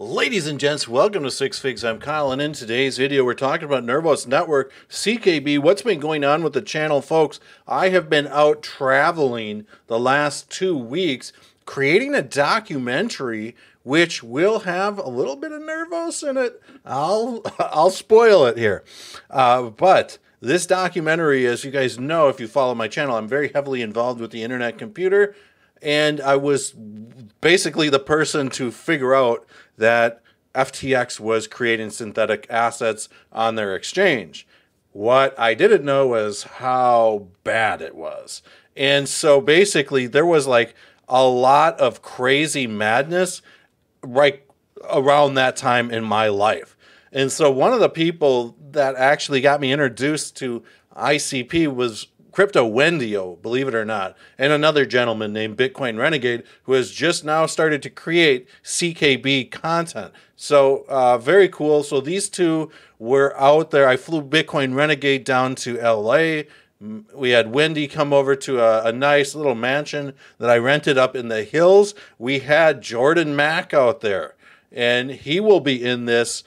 Ladies and gents, welcome to Six Figs. I'm Kyle, and in today's video, we're talking about Nervos Network, CKB, what's been going on with the channel, folks. I have been out traveling the last 2 weeks, creating a documentary which will have a little bit of Nervos in it. I'll spoil it here. But this documentary, as you guys know, if you follow my channel, I'm very heavily involved with the internet computer, and I was basically the person to figure out that FTX was creating synthetic assets on their exchange. What I didn't know was how bad it was. And so basically there was like a lot of crazy madness right around that time in my life. And so one of the people that actually got me introduced to ICP was Crypto Wendio, believe it or not, and another gentleman named Bitcoin Renegade who has just now started to create CKB content. So very cool. So these two were out there. I flew Bitcoin Renegade down to LA. We had Wendy come over to a nice little mansion that I rented up in the hills. We had Jordan Mack out there, and he will be in this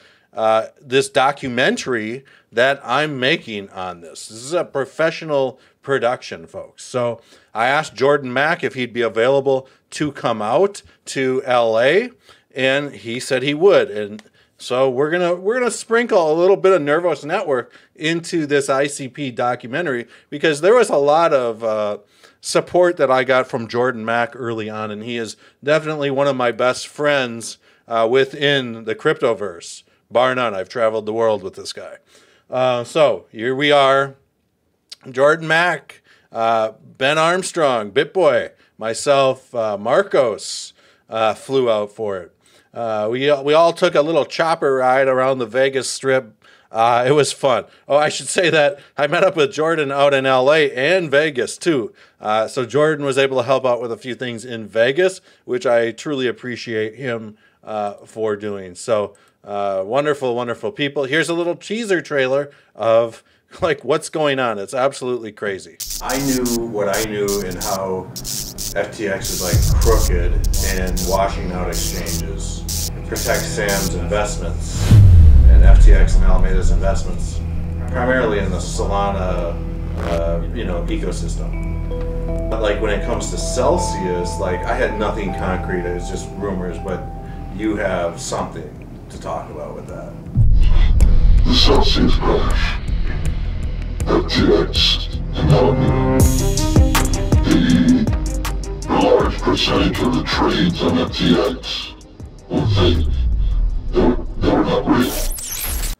this documentary that I'm making on this. This is a professional production, folks. So I asked Jordan Mack if he'd be available to come out to LA, and he said he would. And so we're gonna sprinkle a little bit of Nervos Network into this ICP documentary, because there was a lot of support that I got from Jordan Mack early on, and he is definitely one of my best friends within the cryptoverse. Bar none. I've traveled the world with this guy. So here we are. Jordan Mack, Ben Armstrong, BitBoy, myself, Marcos flew out for it. We all took a little chopper ride around the Vegas Strip. It was fun. Oh, I should say that I met up with Jordan out in LA and Vegas too. So Jordan was able to help out with a few things in Vegas, which I truly appreciate him for doing. So wonderful, wonderful people. Here's a little teaser trailer of like what's going on. It's absolutely crazy. I knew what I knew and how FTX is like crooked and washing out exchanges, protect Sam's investments and FTX and Alameda's investments, primarily in the Solana, ecosystem. But like when it comes to Celsius, like I had nothing concrete. It was just rumors, but you have something to talk about with that. The Celsius crash. FTX and Alameda. A large percentage of the trades on FTX were fake. They were not real.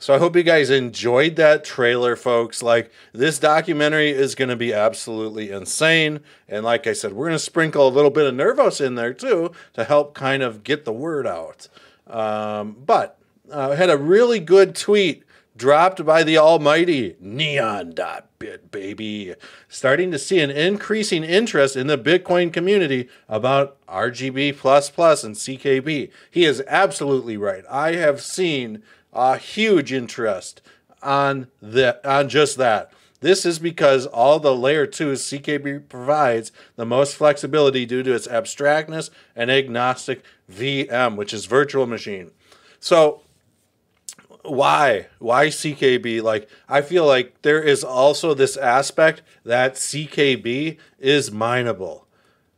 So I hope you guys enjoyed that trailer, folks. Like, this documentary is going to be absolutely insane. And like I said, we're going to sprinkle a little bit of Nervos in there too to help kind of get the word out. But I had a really good tweet dropped by the almighty Neon.bit, baby. Starting to see an increasing interest in the Bitcoin community about RGB++ and CKB. He is absolutely right. I have seen a huge interest on just that. This is because all the layer 2s CKB provides the most flexibility due to its abstractness and agnostic VM, which is virtual machine. So why CKB? Like, I feel like there is also this aspect that CKB is mineable.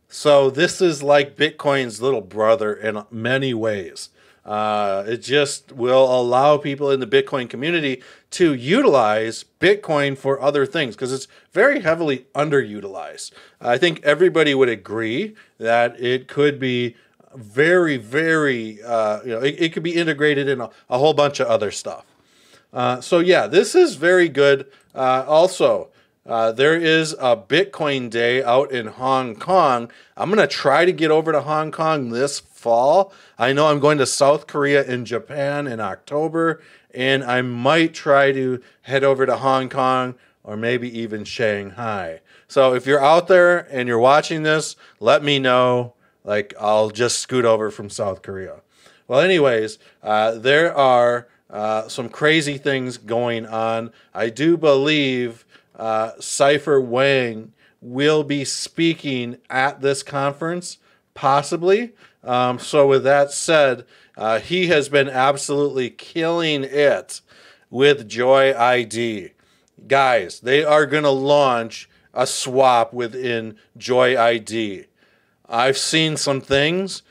So this is like Bitcoin's little brother in many ways. It just will allow people in the Bitcoin community to utilize Bitcoin for other things, because it's very heavily underutilized. I think everybody would agree that it could be very, very, it could be integrated in a whole bunch of other stuff. So yeah, this is very good. Also, there is a Bitcoin Day out in Hong Kong. I'm going to try to get over to Hong Kong this fall. I know I'm going to South Korea and Japan in October, and I might try to head over to Hong Kong or maybe even Shanghai. So if you're out there and you're watching this, let me know. Like, I'll just scoot over from South Korea. Well, anyways, there are some crazy things going on. I do believe Cypher Wang will be speaking at this conference, possibly. So with that said, he has been absolutely killing it with Joy ID. Guys, they are going to launch a swap within Joy ID. I've seen some things,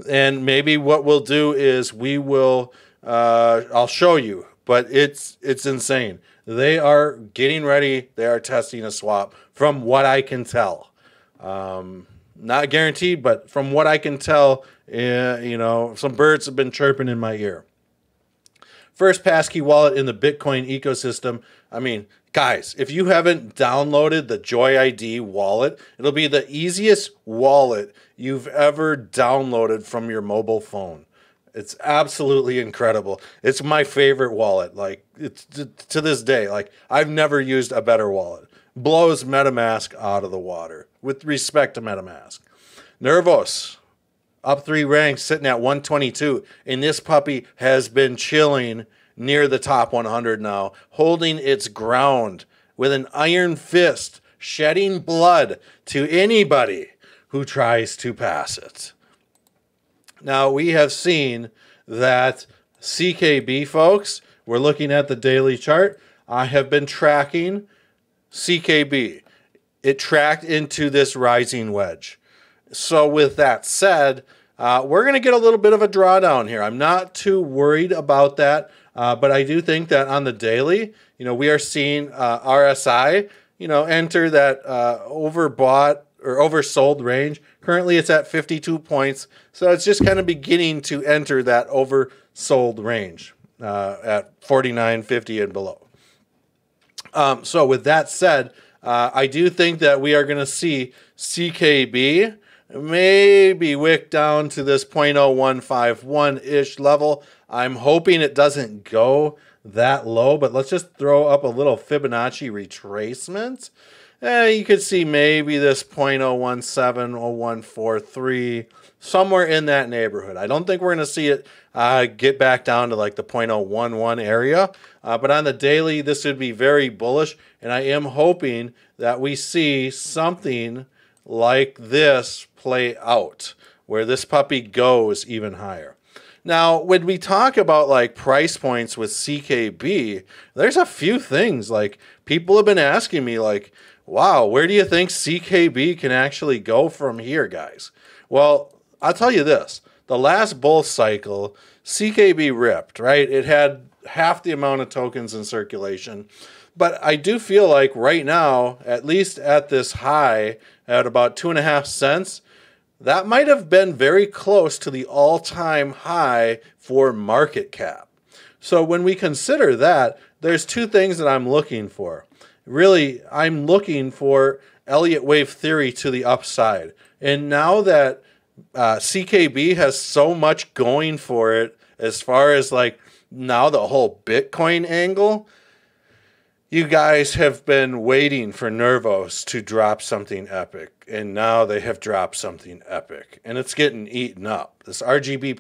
and maybe what we'll do is we will, I'll show you, but it's insane. They are getting ready. They are testing a swap from what I can tell. Not guaranteed, but from what I can tell, some birds have been chirping in my ear. First passkey wallet in the Bitcoin ecosystem. I mean, guys, if you haven't downloaded the Joy ID wallet, it'll be the easiest wallet you've ever downloaded from your mobile phone. It's absolutely incredible. It's my favorite wallet. Like, it's to this day, like, I've never used a better wallet. Blows MetaMask out of the water, with respect to MetaMask. Nervos, up 3 ranks, sitting at 122. And this puppy has been chilling near the top 100 now, holding its ground with an iron fist, shedding blood to anybody who tries to pass it. Now, we have seen that CKB, folks, we're looking at the daily chart. I have been tracking CKB. It tracked into this rising wedge. So with that said, we're going to get a little bit of a drawdown here. I'm not too worried about that, but I do think that on the daily, we are seeing RSI, enter that overbought or oversold range. Currently, it's at 52 points, so it's just kind of beginning to enter that oversold range at 49.50 and below. So with that said, I do think that we are going to see CKB maybe wick down to this 0.0151-ish level. I'm hoping it doesn't go that low, but let's just throw up a little Fibonacci retracement. You could see maybe this 0.017, 0143, somewhere in that neighborhood. I don't think we're going to see it get back down to like the 0.011 area. But on the daily, this would be very bullish. And I am hoping that we see something like this play out, where this puppy goes even higher. Now, when we talk about like price points with CKB, there's a few things like people have been asking me like, wow, where do you think CKB can actually go from here, guys? Well, I'll tell you this. The last bull cycle, CKB ripped, right? It had half the amount of tokens in circulation. But I do feel like right now, at least at this high, at about 2.5 cents, that might have been very close to the all-time high for market cap. So when we consider that, there's two things that I'm looking for. Really, I'm looking for Elliott wave theory to the upside. And now that CKB has so much going for it, as far as like now the whole Bitcoin angle, you guys have been waiting for Nervos to drop something epic, and now they have dropped something epic, and it's getting eaten up. This RGB++,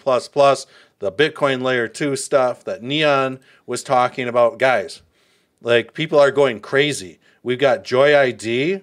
the Bitcoin layer 2 stuff that Neon was talking about, guys, like people are going crazy. We've got Joy ID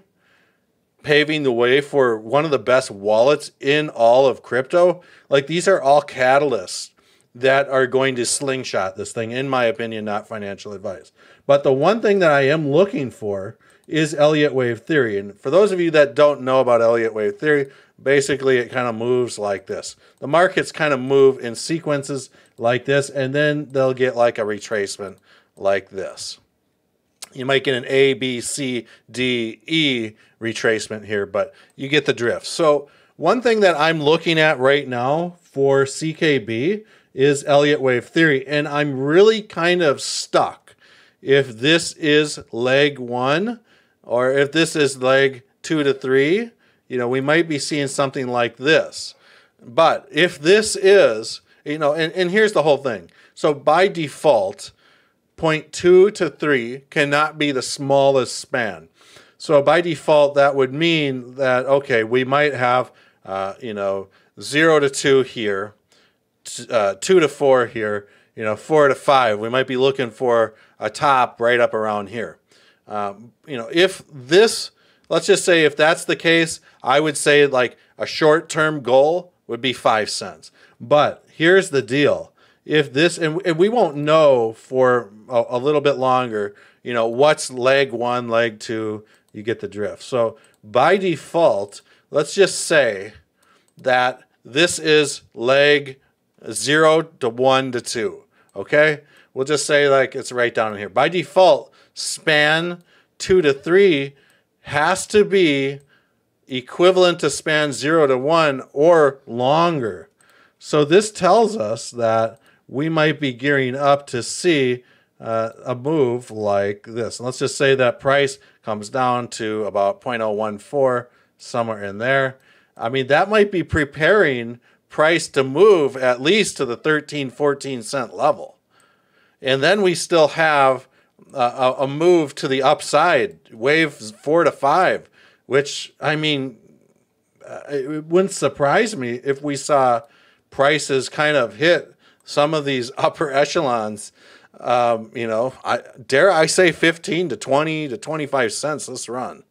paving the way for one of the best wallets in all of crypto. Like these are all catalysts that are going to slingshot this thing, in my opinion, not financial advice. But the one thing that I am looking for is Elliott wave theory. And for those of you that don't know about Elliott wave theory, basically it kind of moves like this. The markets kind of move in sequences like this, and then they'll get like a retracement like this. You might get an A, B, C, D, E retracement here, but you get the drift. So one thing that I'm looking at right now for CKB is Elliott wave theory, and I'm really kind of stuck if this is leg 1 or if this is leg 2 to 3. We might be seeing something like this. But if this is, and here's the whole thing. So by default, 0.2 to 3 cannot be the smallest span. So by default, that would mean that, okay, we might have, 0 to 2 here, 2 to 4 here, 4 to 5. We might be looking for a top right up around here. If this, let's just say if that's the case, I would say like a short-term goal would be 5 cents. But here's the deal. If this, and we won't know for a little bit longer, you know, what's leg 1, leg 2, you get the drift. So by default, let's just say that this is leg 0 to 1 to 2, okay? We'll just say like it's right down here. By default, span 2 to 3 has to be equivalent to span 0 to 1 or longer. So this tells us that we might be gearing up to see a move like this. And let's just say that price comes down to about 0.014, somewhere in there. I mean, that might be preparing price to move at least to the 13, 14 cent level. And then we still have a move to the upside, wave 4 to 5, which, I mean, it wouldn't surprise me if we saw prices kind of hit some of these upper echelons. You know, dare I say 15 to 20 to 25 cents this run.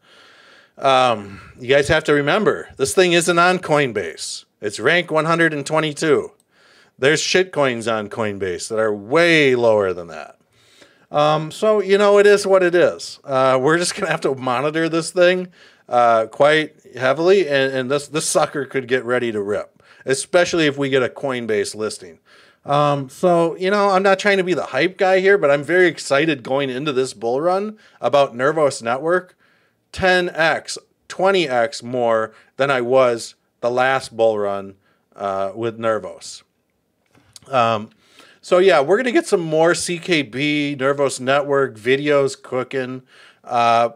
You guys have to remember, this thing isn't on Coinbase. It's rank 122. There's shitcoins on Coinbase that are way lower than that. So, you know, it is what it is. We're just going to have to monitor this thing quite heavily, and this sucker could get ready to rip, especially if we get a Coinbase listing. So, you know, I'm not trying to be the hype guy here, but I'm very excited going into this bull run about Nervos Network. 10x, 20x more than I was the last bull run with Nervos. So yeah, we're going to get some more CKB Nervos Network videos cooking.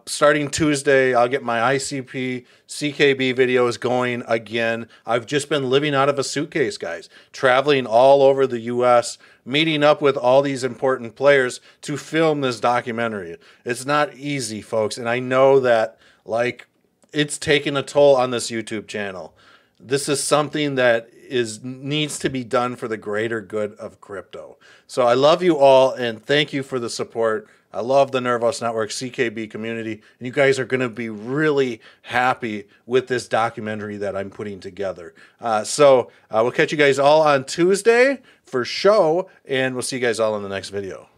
Starting Tuesday, I'll get my ICP CKB videos going again. I've just been living out of a suitcase, guys, traveling all over the U.S., meeting up with all these important players to film this documentary. It's not easy, folks, and I know that, like, it's taken a toll on this YouTube channel. This is something that needs to be done for the greater good of crypto. So I love you all, and thank you for the support. I love the Nervos Network CKB community, and you guys are going to be really happy with this documentary that I'm putting together. So we'll catch you guys all on Tuesday for show, and we'll see you guys all in the next video.